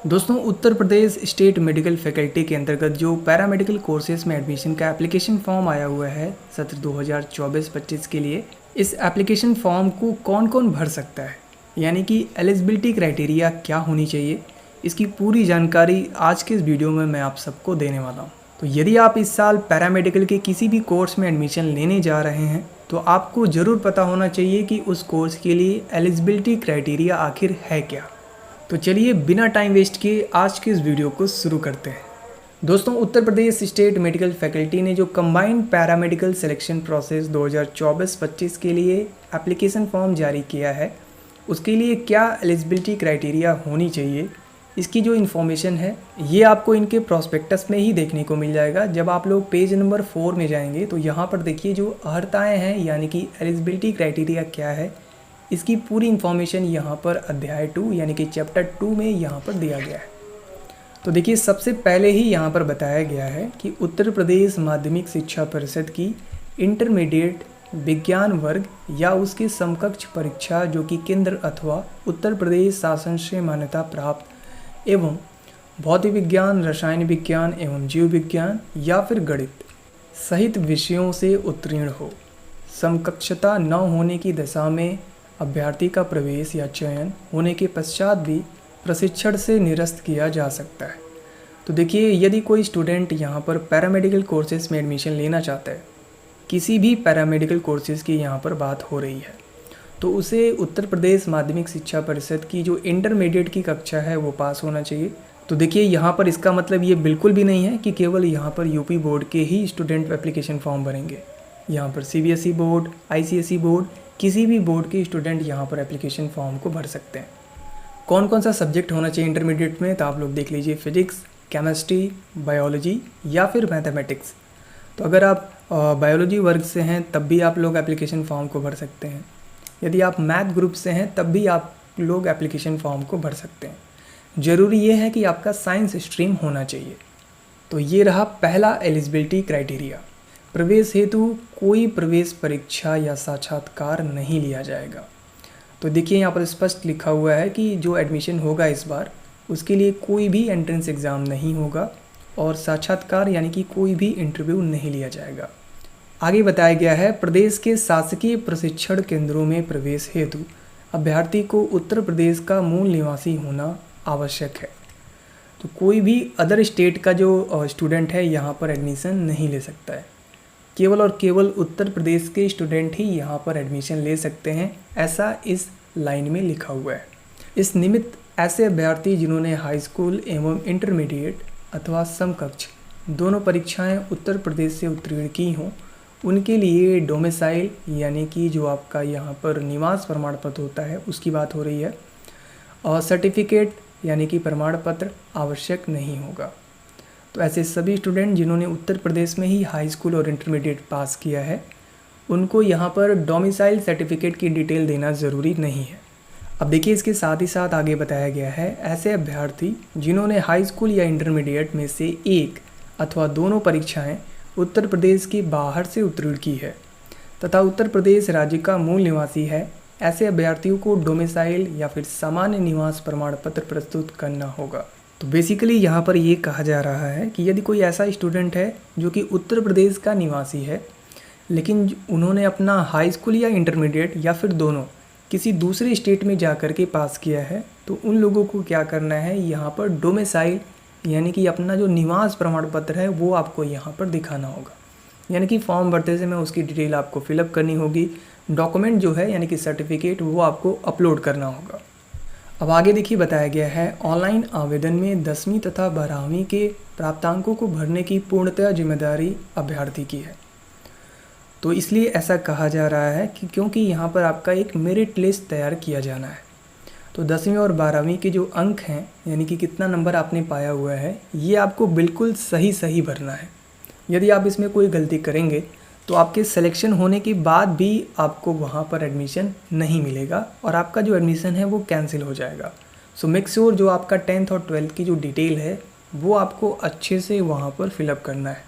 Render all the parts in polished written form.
दोस्तों, Uttar Pradesh state medical faculty के अंतर्गत जो पैरामेडिकल कोर्सेज में एडमिशन का एप्लीकेशन फॉर्म आया हुआ है सत्र 2024-25 के लिए, इस एप्लीकेशन फॉर्म को कौन कौन भर सकता है, यानी कि एलिजिबिलिटी क्राइटेरिया क्या होनी चाहिए, इसकी पूरी जानकारी आज के इस वीडियो में मैं आप सबको देने वाला हूँ। तो यदि आप इस साल पैरामेडिकल के किसी भी कोर्स में एडमिशन लेने जा रहे हैं तो आपको ज़रूर पता होना चाहिए कि उस कोर्स के लिए एलिजिबिलिटी क्राइटेरिया आखिर है क्या। तो चलिए बिना टाइम वेस्ट किए आज के इस वीडियो को शुरू करते हैं। दोस्तों, Uttar Pradesh state medical faculty ने जो कंबाइंड पैरामेडिकल सिलेक्शन प्रोसेस 2024-25 के लिए एप्लीकेशन फॉर्म जारी किया है, उसके लिए क्या एलिजिबिलिटी क्राइटेरिया होनी चाहिए, इसकी जो इन्फॉर्मेशन है ये आपको इनके प्रॉस्पेक्टस में ही देखने को मिल जाएगा। जब आप लोग पेज नंबर 4 में जाएंगे तो यहाँ पर देखिए जो अर्हताएँ हैं, यानी कि एलिजिबिलिटी क्राइटेरिया क्या है, इसकी पूरी इन्फॉर्मेशन यहाँ पर अध्याय 2 यानी कि चैप्टर 2 में यहाँ पर दिया गया है। तो देखिए सबसे पहले ही यहाँ पर बताया गया है कि उत्तर प्रदेश माध्यमिक शिक्षा परिषद की इंटरमीडिएट विज्ञान वर्ग या उसके समकक्ष परीक्षा जो कि केंद्र अथवा उत्तर प्रदेश शासन से मान्यता प्राप्त एवं भौतिक विज्ञान, रसायन विज्ञान एवं जीव विज्ञान या फिर गणित सहित विषयों से उत्तीर्ण हो, समकक्षता न होने की दशा में अभ्यर्थी का प्रवेश या चयन होने के पश्चात भी प्रशिक्षण से निरस्त किया जा सकता है। तो देखिए यदि कोई स्टूडेंट यहाँ पर पैरामेडिकल कोर्सेज में एडमिशन लेना चाहता है, किसी भी पैरामेडिकल कोर्सेज की यहाँ पर बात हो रही है, तो उसे उत्तर प्रदेश माध्यमिक शिक्षा परिषद की जो इंटरमीडिएट की कक्षा है वो पास होना चाहिए। तो देखिए यहाँ पर इसका मतलब ये बिल्कुल भी नहीं है कि केवल यहाँ पर यूपी बोर्ड के ही स्टूडेंट एप्लीकेशन फॉर्म भरेंगे। यहाँ पर सीबीएसई बोर्ड, आईसीएसई बोर्ड, किसी भी बोर्ड के स्टूडेंट यहाँ पर एप्लीकेशन फॉर्म को भर सकते हैं। कौन कौन सा सब्जेक्ट होना चाहिए इंटरमीडिएट में, तो आप लोग देख लीजिए फिजिक्स, केमिस्ट्री, बायोलॉजी या फिर मैथमेटिक्स। तो अगर आप बायोलॉजी वर्ग से हैं तब भी आप लोग एप्लीकेशन फॉर्म को भर सकते हैं। यदि आप मैथ ग्रुप से हैं तब भी आप लोग एप्लीकेशन फॉर्म को भर सकते हैं। ज़रूरी ये है कि आपका साइंस स्ट्रीम होना चाहिए। तो ये रहा पहला एलिजिबिलिटी क्राइटेरिया। प्रवेश हेतु कोई प्रवेश परीक्षा या साक्षात्कार नहीं लिया जाएगा। तो देखिए यहाँ पर स्पष्ट लिखा हुआ है कि जो एडमिशन होगा इस बार उसके लिए कोई भी एंट्रेंस एग्ज़ाम नहीं होगा और साक्षात्कार यानी कि कोई भी इंटरव्यू नहीं लिया जाएगा। आगे बताया गया है प्रदेश के शासकीय प्रशिक्षण केंद्रों में प्रवेश हेतु अभ्यर्थी को उत्तर प्रदेश का मूल निवासी होना आवश्यक है। तो कोई भी अदर स्टेट का जो स्टूडेंट है यहाँ पर एडमिशन नहीं ले सकता है। केवल और केवल उत्तर प्रदेश के स्टूडेंट ही यहाँ पर एडमिशन ले सकते हैं, ऐसा इस लाइन में लिखा हुआ है। इस निमित्त ऐसे अभ्यर्थी जिन्होंने हाई स्कूल एवं इंटरमीडिएट अथवा समकक्ष दोनों परीक्षाएं उत्तर प्रदेश से उत्तीर्ण की हों, उनके लिए डोमिसाइल यानी कि जो आपका यहाँ पर निवास प्रमाण पत्र होता है उसकी बात हो रही है, और सर्टिफिकेट यानी कि प्रमाण पत्र आवश्यक नहीं होगा। तो ऐसे सभी स्टूडेंट जिन्होंने उत्तर प्रदेश में ही हाई स्कूल और इंटरमीडिएट पास किया है उनको यहाँ पर डोमिसाइल सर्टिफिकेट की डिटेल देना ज़रूरी नहीं है। अब देखिए इसके साथ ही साथ आगे बताया गया है ऐसे अभ्यर्थी जिन्होंने हाई स्कूल या इंटरमीडिएट में से एक अथवा दोनों परीक्षाएं उत्तर प्रदेश के बाहर से उत्तीर्ण की है तथा उत्तर प्रदेश राज्य का मूल निवासी है, ऐसे अभ्यर्थियों को डोमिसाइल या फिर सामान्य निवास प्रमाण पत्र प्रस्तुत करना होगा। तो बेसिकली यहाँ पर ये कहा जा रहा है कि यदि कोई ऐसा स्टूडेंट है जो कि उत्तर प्रदेश का निवासी है लेकिन उन्होंने अपना हाई स्कूल या इंटरमीडिएट या फिर दोनों किसी दूसरे स्टेट में जा कर के पास किया है, तो उन लोगों को क्या करना है, यहाँ पर डोमिसाइल यानी कि अपना जो निवास प्रमाण पत्र है वो आपको यहाँ पर दिखाना होगा। यानी कि फॉर्म भरते समय उसकी डिटेल आपको फिलअप करनी होगी, डॉक्यूमेंट जो है यानी कि सर्टिफिकेट वो आपको अपलोड करना होगा। अब आगे देखिए बताया गया है ऑनलाइन आवेदन में 10वीं तथा 12वीं के प्राप्तांकों को भरने की पूर्णतः जिम्मेदारी अभ्यर्थी की है। तो इसलिए ऐसा कहा जा रहा है कि क्योंकि यहाँ पर आपका एक मेरिट लिस्ट तैयार किया जाना है, तो 10वीं और 12वीं के जो अंक हैं यानी कि कितना नंबर आपने पाया हुआ है ये आपको बिल्कुल सही भरना है। यदि आप इसमें कोई गलती करेंगे तो आपके सिलेक्शन होने के बाद भी आपको वहाँ पर एडमिशन नहीं मिलेगा और आपका जो एडमिशन है वो कैंसिल हो जाएगा। सो मेक श्योर जो आपका 10th और 12th की जो डिटेल है वो आपको अच्छे से वहाँ पर फिलअप करना है।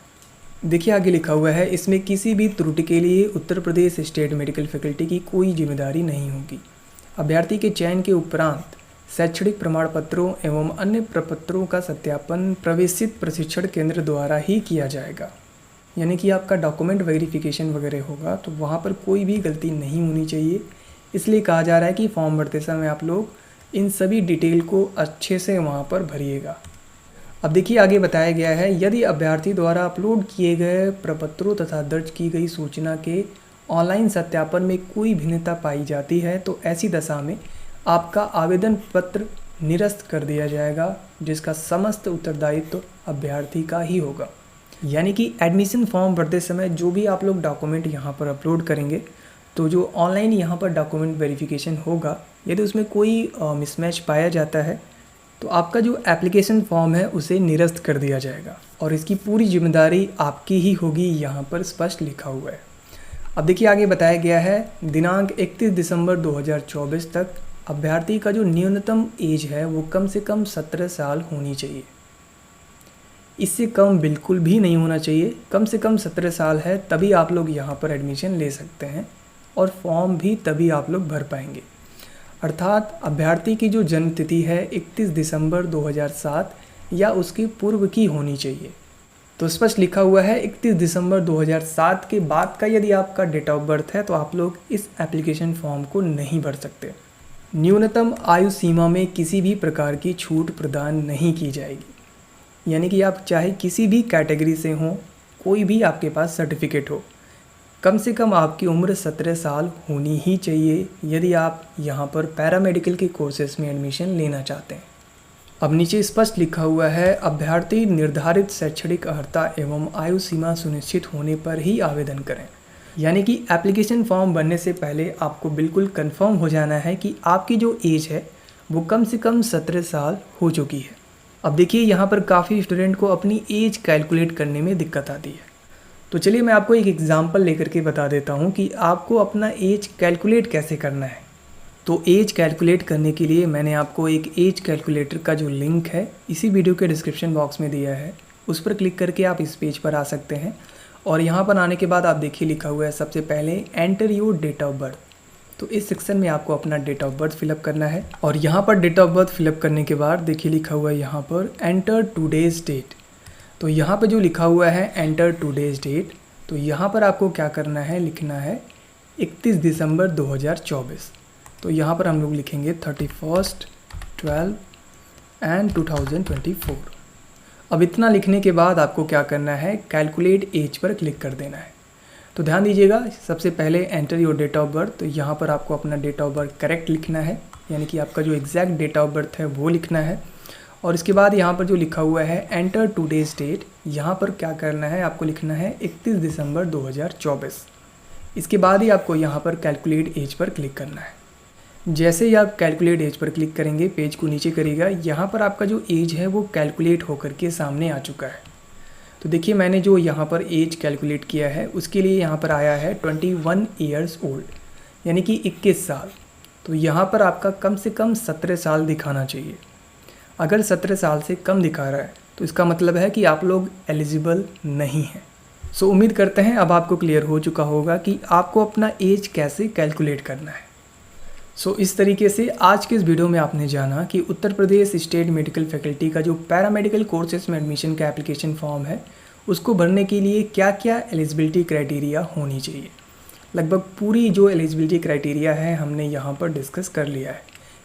देखिए आगे लिखा हुआ है इसमें किसी भी त्रुटि के लिए Uttar Pradesh state medical faculty की कोई जिम्मेदारी नहीं होगी। अभ्यर्थी के चयन के उपरांत शैक्षणिक प्रमाण पत्रों एवं अन्य प्रपत्रों का सत्यापन प्रवेशित प्रशिक्षण केंद्र द्वारा ही किया जाएगा। यानी कि आपका डॉक्यूमेंट वेरिफिकेशन वगैरह होगा तो वहाँ पर कोई भी गलती नहीं होनी चाहिए। इसलिए कहा जा रहा है कि फॉर्म भरते समय आप लोग इन सभी डिटेल को अच्छे से वहाँ पर भरिएगा। अब देखिए आगे बताया गया है, यदि अभ्यर्थी द्वारा अपलोड किए गए प्रपत्रों तथा दर्ज की गई सूचना के ऑनलाइन सत्यापन में कोई भिन्नता पाई जाती है तो ऐसी दशा में आपका आवेदन पत्र निरस्त कर दिया जाएगा, जिसका समस्त उत्तरदायित्व अभ्यर्थी का ही होगा। यानी कि एडमिशन फॉर्म भरते समय जो भी आप लोग डॉक्यूमेंट यहाँ पर अपलोड करेंगे तो जो ऑनलाइन यहाँ पर डॉक्यूमेंट वेरिफिकेशन होगा, यदि उसमें कोई मिसमैच पाया जाता है तो आपका जो एप्लीकेशन फॉर्म है उसे निरस्त कर दिया जाएगा और इसकी पूरी जिम्मेदारी आपकी ही होगी, यहाँ पर स्पष्ट लिखा हुआ है। अब देखिए आगे बताया गया है, दिनांक 31 दिसंबर 2024 तक अभ्यर्थी का जो न्यूनतम एज है वो कम से कम 17 साल होनी चाहिए। इससे कम बिल्कुल भी नहीं होना चाहिए। कम से कम 17 साल है तभी आप लोग यहाँ पर एडमिशन ले सकते हैं और फॉर्म भी तभी आप लोग भर पाएंगे। अर्थात अभ्यर्थी की जो जन्म तिथि है 31 दिसंबर 2007 या उसके पूर्व की होनी चाहिए। तो स्पष्ट लिखा हुआ है 31 दिसंबर 2007 के बाद का यदि आपका डेट ऑफ बर्थ है तो आप लोग इस एप्लीकेशन फॉर्म को नहीं भर सकते। न्यूनतम आयु सीमा में किसी भी प्रकार की छूट प्रदान नहीं की जाएगी। यानी कि आप चाहे किसी भी कैटेगरी से हों, कोई भी आपके पास सर्टिफिकेट हो, कम से कम आपकी उम्र 17 साल होनी ही चाहिए यदि आप यहाँ पर पैरामेडिकल के कोर्सेज में एडमिशन लेना चाहते हैं। अब नीचे स्पष्ट लिखा हुआ है, अभ्यर्थी निर्धारित शैक्षणिक अर्हता एवं आयु सीमा सुनिश्चित होने पर ही आवेदन करें। यानी कि एप्लीकेशन फॉर्म भरने से पहले आपको बिल्कुल कंफर्म हो जाना है कि आपकी जो एज है वो कम से कम 17 साल हो चुकी है। अब देखिए यहाँ पर काफ़ी स्टूडेंट को अपनी एज कैलकुलेट करने में दिक्कत आती है, तो चलिए मैं आपको एक एग्जांपल लेकर के बता देता हूँ कि आपको अपना एज कैलकुलेट कैसे करना है। तो एज कैलकुलेट करने के लिए मैंने आपको एक एज कैलकुलेटर का जो लिंक है इसी वीडियो के डिस्क्रिप्शन बॉक्स में दिया है, उस पर क्लिक करके आप इस पेज पर आ सकते हैं। और यहाँ पर आने के बाद आप देखिए लिखा हुआ है सबसे पहले enter your date of birth. तो इस सेक्शन में आपको अपना डेट ऑफ बर्थ फिलअप करना है और यहाँ पर डेट ऑफ बर्थ फिलअप करने के बाद देखिए लिखा हुआ है यहाँ पर एंटर टुडेज डेट। तो यहाँ पर जो लिखा हुआ है एंटर टुडेज डेट, तो यहाँ पर आपको क्या करना है, लिखना है 31 दिसंबर 2024। तो यहाँ पर हम लोग लिखेंगे 31/12/2024। अब इतना लिखने के बाद आपको क्या करना है, कैलकुलेट एज पर क्लिक कर देना है। तो ध्यान दीजिएगा, सबसे पहले enter your date of birth, तो यहाँ पर आपको अपना डेट ऑफ बर्थ करेक्ट लिखना है, यानी कि आपका जो एग्जैक्ट डेट ऑफ बर्थ है वो लिखना है। और इसके बाद यहाँ पर जो लिखा हुआ है एंटर टुडेज डेट, यहाँ पर क्या करना है, आपको लिखना है 31 दिसंबर 2024। इसके बाद ही आपको यहाँ पर कैलकुलेट एज पर क्लिक करना है। जैसे ही आप कैलकुलेट एज पर क्लिक करेंगे, पेज को नीचे करिएगा, यहाँ पर आपका जो एज है वो कैलकुलेट होकर के सामने आ चुका है। तो देखिए मैंने जो यहाँ पर एज कैलकुलेट किया है उसके लिए यहाँ पर आया है 21 ईयर्स ओल्ड, यानी कि 21 साल। तो यहाँ पर आपका कम से कम 17 साल दिखाना चाहिए। अगर 17 साल से कम दिखा रहा है तो इसका मतलब है कि आप लोग एलिजिबल नहीं हैं। सो उम्मीद करते हैं अब आपको क्लियर हो चुका होगा कि आपको अपना एज कैसे कैलकुलेट करना है। सो इस तरीके से आज के इस वीडियो में आपने जाना कि Uttar Pradesh state medical faculty का जो पैरामेडिकल कोर्सेज में एडमिशन का एप्लीकेशन फॉर्म है उसको भरने के लिए क्या क्या एलिजिबिलिटी क्राइटेरिया होनी चाहिए। लगभग पूरी जो एलिजिबिलिटी क्राइटेरिया है हमने यहाँ पर डिस्कस कर लिया है।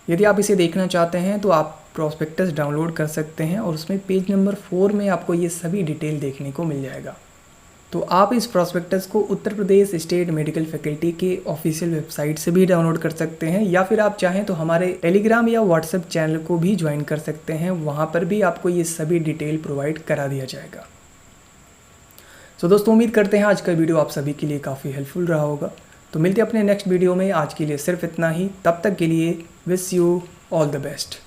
यदि आप इसे देखना चाहते हैं तो आप प्रॉस्पेक्टस डाउनलोड कर सकते हैं और उसमें पेज नंबर 4 में आपको ये सभी डिटेल देखने को मिल जाएगा। तो आप इस प्रॉस्पेक्टस को Uttar Pradesh state medical faculty के ऑफिशियल वेबसाइट से भी डाउनलोड कर सकते हैं, या फिर आप चाहें तो हमारे टेलीग्राम या व्हाट्सएप चैनल को भी ज्वाइन कर सकते हैं, वहाँ पर भी आपको ये सभी डिटेल प्रोवाइड करा दिया जाएगा। तो दोस्तों उम्मीद करते हैं आज का वीडियो आप सभी के लिए काफ़ी हेल्पफुल रहा होगा। तो मिलते हैं अपने नेक्स्ट वीडियो में, आज के लिए सिर्फ इतना ही। तब तक के लिए wish you all the best.